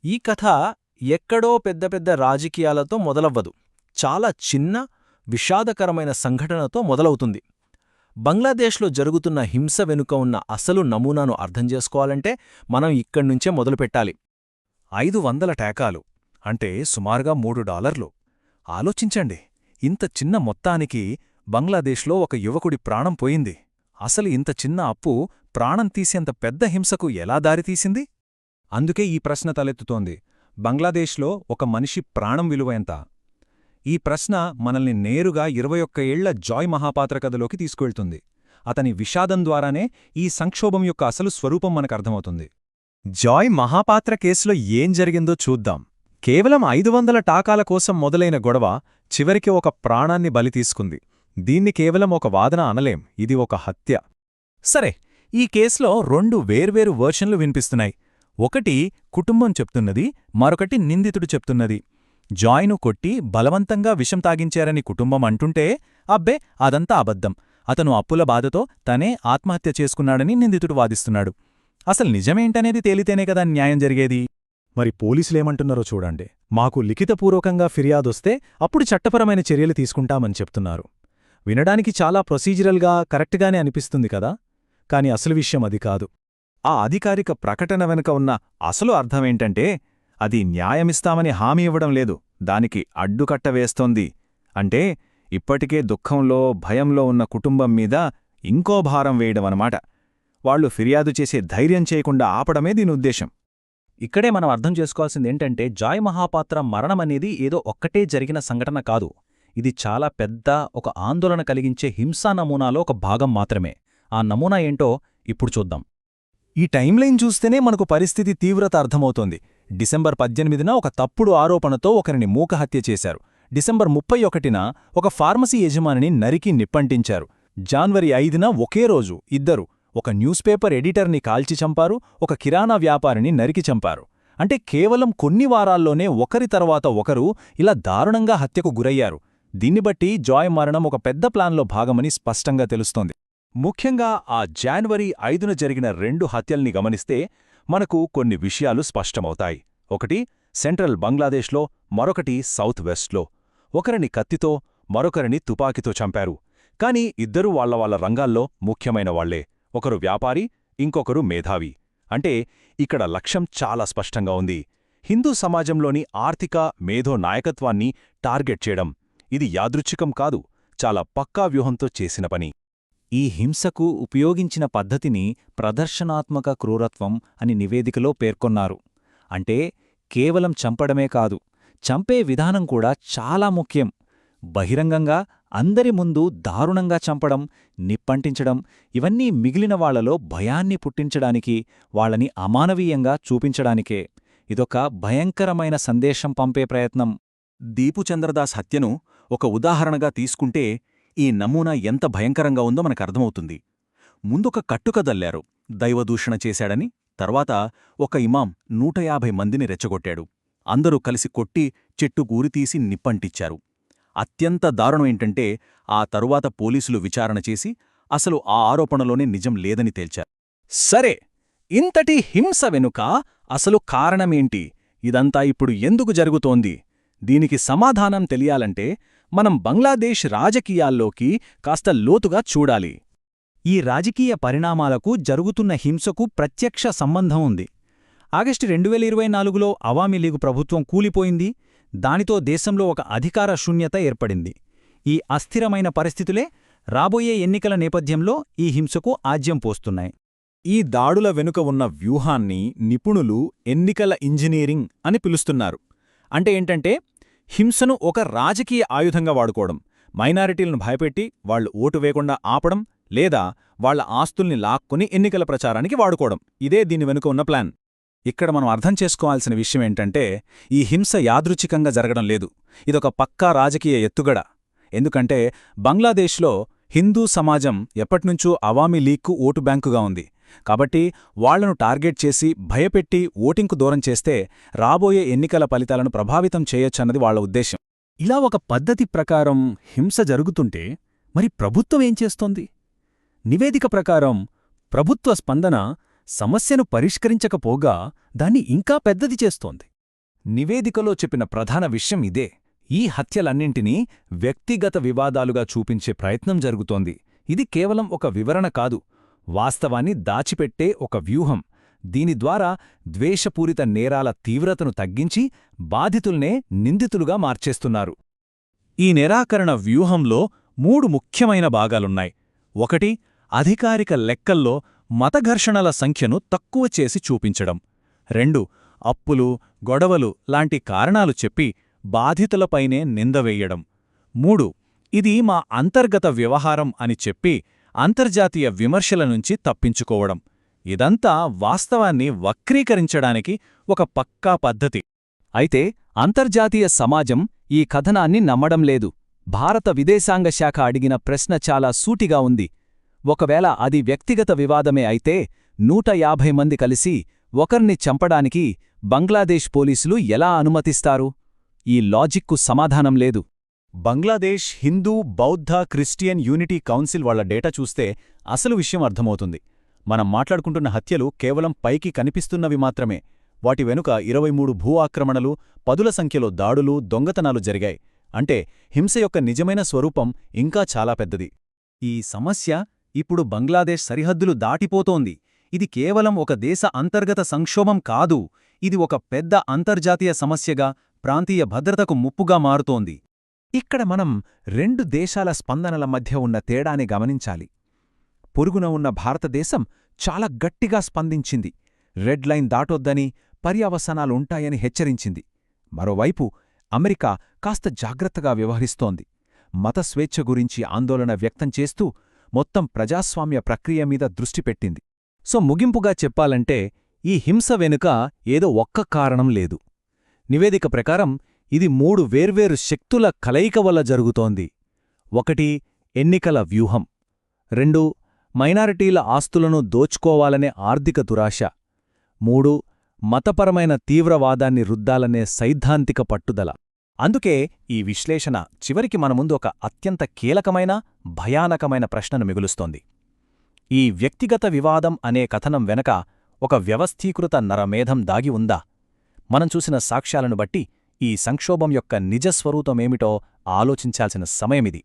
ఈ కథ ఎక్కడో పెద్ద పెద్ద రాజకీయాలతో మొదలవ్వదు. చాలా చిన్న, విషాదకరమైన సంఘటనతో మొదలవుతుంది. బంగ్లాదేశ్లో జరుగుతున్న హింస వెనుక ఉన్న అసలు నమూనాను అర్థం చేసుకోవాలంటే మనం ఇక్కడ్నుంచే మొదలుపెట్టాలి. 500 టేకాలు అంటే సుమారుగా $3. ఆలోచించండి, ఇంత చిన్న మొత్తానికి బంగ్లాదేశ్లో ఒక యువకుడి ప్రాణం పోయింది. అసలు ఇంత చిన్న అప్పు ప్రాణం తీసేంత పెద్ద హింసకు ఎలా దారితీసింది? అందుకే ఈ ప్రశ్న తలెత్తుతోంది, బంగ్లాదేశ్లో ఒక మనిషి ప్రాణం విలువ ఎంత? ఈ ప్రశ్న మనల్ని నేరుగా 21 ఏళ్ల జాయ్ మహాపాత్ర కథలోకి తీసుకువెళ్తుంది. అతని విషాదం ద్వారానే ఈ సంక్షోభం యొక్క అసలు స్వరూపం మనకర్థమవుతుంది. జాయ్ మహాపాత్ర కేసులో ఏం జరిగిందో చూద్దాం. కేవలం 500 టాకాల కోసం మొదలైన గొడవ చివరికి ఒక ప్రాణాన్ని బలి తీసుకుంది. దీన్ని కేవలం ఒక వాదన అనలేం, ఇది ఒక హత్య. సరే, ఈ కేసులో 2 వేర్వేరు వర్షన్లు వినిపిస్తున్నాయి. ఒకటి కుటుంబం చెప్తున్నది, మరొకటి నిందితుడు చెప్తున్నది. జాయ్ను కొట్టి బలవంతంగా విషం తాగించారని కుటుంబం అంటుంటే, అబ్బే అదంతా అబద్ధం, అతను అప్పుల బాధతో తనే ఆత్మహత్య చేసుకున్నాడని నిందితుడు వాదిస్తున్నాడు. అసలు నిజమేంటనేది తేలితేనే కదా న్యాయం జరిగేది. మరి పోలీసులేమంటున్నారో చూడండి. మాకు లిఖితపూర్వకంగా ఫిర్యాదొస్తే అప్పుడు చట్టపరమైన చర్యలు తీసుకుంటామని చెప్తున్నారు. వినడానికి చాలా ప్రొసీజరల్గా కరెక్ట్గానే అనిపిస్తుంది కదా, కాని అసలు విషయం అది కాదు. ఆ అధికారిక ప్రకటన వెనుక ఉన్న అసలు అర్థమేంటంటే, అది న్యాయమిస్తామని హామీ ఇవ్వడం లేదు, దానికి అడ్డుకట్ట వేస్తోంది. అంటే ఇప్పటికే దుఃఖంలో, భయంలో ఉన్న కుటుంబం మీద ఇంకో భారం వేయడమన్నమాట. వాళ్లు ఫిర్యాదు చేసే ధైర్యం చేయకుండా ఆపడమే దీని ఉద్దేశం. ఇక్కడే మనం అర్థం చేసుకోవాల్సిందేంటంటే, జాయ్ మహాపాత్ర మరణమనేది ఏదో ఒక్కటే జరిగిన సంఘటన కాదు. ఇది చాలా పెద్ద, ఒక ఆందోళన కలిగించే హింసా నమూనాలో ఒక భాగం మాత్రమే. ఆ నమూనా ఏంటో ఇప్పుడు చూద్దాం. ఈ టైంలైన్ చూస్తేనే మనకు పరిస్థితి తీవ్రత అర్థమవుతోంది. డిసెంబర్ 18న ఒక తప్పుడు ఆరోపణతో ఒకరిని మూకహత్య చేశారు. డిసెంబర్ 31న ఒక ఫార్మసీ యజమానిని నరికి నిప్పంటించారు. జనవరి 5న ఒకే రోజు ఇద్దరు, ఒక న్యూస్ పేపర్ ఎడిటర్ని కాల్చి చంపారు, ఒక కిరాణా వ్యాపారిని నరికి చంపారు. అంటే కేవలం కొన్ని వారాల్లోనే ఒకరి తర్వాత ఒకరు ఇలా దారుణంగా హత్యకు గురయ్యారు. దీన్ని బట్టి జాయ్ మరణం ఒక పెద్ద ప్లాన్లో భాగమని స్పష్టంగా తెలుస్తోంది. ముఖ్యంగా ఆ జనవరి 5న జరిగిన 2 హత్యల్ని గమనిస్తే మనకు కొన్ని విషయాలు స్పష్టమవుతాయి. ఒకటి సెంట్రల్ బంగ్లాదేశ్లో, మరొకటి సౌత్ వెస్ట్లో. ఒకరిని కత్తితో, మరొకరిని తుపాకీతో చంపారు. కాని ఇద్దరూ వాళ్ళ రంగాల్లో ముఖ్యమైన వాళ్లే. ఒకరు వ్యాపారి, ఇంకొకరు మేధావి. అంటే ఇక్కడ లక్ష్యం చాలా స్పష్టంగా ఉంది, హిందూ సమాజంలోని ఆర్థిక, మేధో నాయకత్వాన్ని టార్గెట్ చేయడం. ఇది యాదృచ్ఛికం కాదు, చాలా పక్కా వ్యూహంతో చేసిన పని. ఈ హింసకు ఉపయోగించిన పద్ధతిని ప్రదర్శనాత్మక క్రూరత్వం అని నివేదికలో పేర్కొన్నారు. అంటే కేవలం చంపడమే కాదు, చంపే విధానం కూడా చాలా ముఖ్యం. బహిరంగంగా అందరి ముందు దారుణంగా చంపడం, నిప్పంటించడం, ఇవన్నీ మిగిలిన వాళ్లలో భయాన్ని పుట్టించడానికి, వాళ్ళని అమానవీయంగా చూపించడానికే. ఇదొక భయంకరమైన సందేశం పంపే ప్రయత్నం. దీపుచంద్రదాస్ హత్యను ఒక ఉదాహరణగా తీసుకుంటే ఈ నమూనా ఎంత భయంకరంగా ఉందో మనకర్థమవుతుంది. ముందొక కట్టుకదల్లారు, దైవదూషణ చేశాడని. తర్వాత ఒక ఇమాం 150 మందిని రెచ్చగొట్టాడు. అందరూ కలిసి కొట్టి చెట్టు గూరితీసి నిప్పంటిచ్చారు. అత్యంత దారుణమేంటంటే ఆ తరువాత పోలీసులు విచారణ చేసి అసలు ఆ ఆరోపణలోనే నిజం లేదని తేల్చారు. సరే, ఇంతటి హింస వెనుక అసలు కారణమేంటి? ఇదంతా ఇప్పుడు ఎందుకు జరుగుతోంది? దీనికి సమాధానం తెలియాలంటే మనం బంగ్లాదేశ్ రాజకీయాల్లోకి కాస్త లోతుగా చూడాలి. ఈ రాజకీయ పరిణామాలకు జరుగుతున్న హింసకు ప్రత్యక్ష సంబంధం ఉంది. ఆగస్టు 2024లో అవామీ లీగు ప్రభుత్వం కూలిపోయింది. దానితో దేశంలో ఒక అధికార శూన్యత ఏర్పడింది. ఈ అస్థిరమైన పరిస్థితులే రాబోయే ఎన్నికల నేపథ్యంలో ఈ హింసకు ఆజ్యం పోస్తున్నాయి. ఈ దాడుల వెనుక ఉన్న వ్యూహాన్ని నిపుణులు ఎన్నికల ఇంజనీరింగ్ అని పిలుస్తున్నారు. అంటే ఏంటంటే, హింసను ఒక రాజకీయ ఆయుధంగా వాడుకోవడం, మైనారిటీలను భయపెట్టి వాళ్లు ఓటు వేయకుండా ఆపడం, లేదా వాళ్ల ఆస్తుల్ని లాక్కుని ఎన్నికల ప్రచారానికి వాడుకోవడం. ఇదే దీని వెనుక ఉన్న ప్లాన్. ఇక్కడ మనం అర్థం చేసుకోవాల్సిన విషయమేంటంటే, ఈ హింస యాదృచ్ఛికంగా జరగడం లేదు, ఇదొక పక్కా రాజకీయ ఎత్తుగడ. ఎందుకంటే బంగ్లాదేశ్లో హిందూ సమాజం ఎప్పటినుంచో అవామీ లీగ్కు ఓటు బ్యాంకుగా ఉంది. కాబట్టి వాళ్లను టార్గెట్ చేసి భయపెట్టి ఓటింగ్కు దూరం చేస్తే రాబోయే ఎన్నికల ఫలితాలను ప్రభావితం చేయొచ్చన్నది వాళ్ల ఉద్దేశం. ఇలా ఒక పద్ధతి ప్రకారం హింస జరుగుతుంటే మరి ప్రభుత్వం ఏం చేస్తోంది? నివేదిక ప్రకారం ప్రభుత్వ స్పందన సమస్యను పరిష్కరించకపోగా దాన్ని ఇంకా పెద్దది చేస్తోంది. నివేదికలో చెప్పిన ప్రధాన విషయం ఇదే. ఈ హత్యలన్నింటినీ వ్యక్తిగత వివాదాలుగా చూపించే ప్రయత్నం జరుగుతోంది. ఇది కేవలం ఒక వివరణ కాదు, వాస్తవాన్ని దాచిపెట్టే ఒక వ్యూహం. దీని ద్వారా ద్వేషపూరిత నేరాల తీవ్రతను తగ్గించి బాధితుల్నే నిందితులుగా మార్చేస్తున్నారు. ఈ నిరాకరణ వ్యూహంలో 3 ముఖ్యమైన భాగాలున్నాయి. 1. అధికారిక లెక్కల్లో మతఘర్షణల సంఖ్యను తక్కువ చేసి చూపించడం. 2. అప్పులు, గొడవలు లాంటి కారణాలు చెప్పి బాధితులపైనే నిందవేయడం. 3. ఇది మా అంతర్గత వ్యవహారం అని చెప్పి అంతర్జాతీయ విమర్శల నుంచి తప్పించుకోవడం. ఇదంతా వాస్తవాన్ని వక్రీకరించడానికి ఒక పక్కా పద్ధతి. అయితే అంతర్జాతీయ సమాజం ఈ కథనాన్ని నమ్మడం లేదు. భారత విదేశాంగ శాఖ అడిగిన ప్రశ్న చాలా సూటిగా ఉంది. ఒకవేళ అది వ్యక్తిగత వివాదమే అయితే 150 మంది కలిసి ఒకర్ని చంపడానికి బంగ్లాదేశ్ పోలీసులు ఎలా అనుమతిస్తారు? ఈ లాజిక్కు సమాధానం లేదు. బంగ్లాదేశ్ హిందూ, బౌద్ధ, క్రిస్టియన్ యూనిటీ కౌన్సిల్ వాళ్ల డేటా చూస్తే అసలు విషయం అర్థమవుతుంది. మనం మాట్లాడుకుంటున్న హత్యలు కేవలం పైకి కనిపిస్తున్నవి మాత్రమే. వాటి వెనుక 23 భూ ఆక్రమణలు, పదుల సంఖ్యలో దాడులు, దొంగతనాలు జరిగాయి. అంటే హింస యొక్క నిజమైన స్వరూపం ఇంకా చాలా పెద్దది. ఈ సమస్య ఇప్పుడు బంగ్లాదేశ్ సరిహద్దులు దాటిపోతోంది. ఇది కేవలం ఒక దేశ అంతర్గత సంక్షోభం కాదు, ఇది ఒక పెద్ద అంతర్జాతీయ సమస్యగా, ప్రాంతీయ భద్రతకు ముప్పుగా మారుతోంది. ఇక్కడ మనం 2 దేశాల స్పందనల మధ్య ఉన్న తేడాని గమనించాలి. పొరుగున ఉన్న భారతదేశం చాలా గట్టిగా స్పందించింది. రెడ్ లైన్ దాటొద్దని, పర్యవసానాలుంటాయని హెచ్చరించింది. మరోవైపు అమెరికా కాస్త జాగ్రత్తగా వ్యవహరిస్తోంది. మత స్వేచ్ఛ గురించి ఆందోళన వ్యక్తం చేస్తూ మొత్తం ప్రజాస్వామ్య ప్రక్రియ మీద దృష్టి పెట్టింది. సో ముగింపుగా చెప్పాలంటే ఈ హింస వెనుక ఏదో ఒక్క కారణం లేదు. నివేదిక ప్రకారం ఇది 3 వేర్వేరు శక్తుల కలయిక వల్ల జరుగుతోంది. 1. ఎన్నికల వ్యూహం. 2. మైనారిటీల ఆస్తులను దోచుకోవాలనే ఆర్థిక దురాశ. 3. మతపరమైన తీవ్రవాదాన్ని రుద్దాలనే సైద్ధాంతిక పట్టుదల. అందుకే ఈ విశ్లేషణ చివరికి మన ముందు ఒక అత్యంత కీలకమైన, భయానకమైన ప్రశ్నను మిగులుస్తోంది. ఈ వ్యక్తిగత వివాదం అనే కథనం వెనక ఒక వ్యవస్థీకృత నరమేధం దాగి ఉందా? మనం చూసిన సాక్ష్యాలను బట్టి ఈ సంక్షోభం యొక్క నిజస్వరూపమేమిటో ఆలోచించాల్సిన సమయమిది.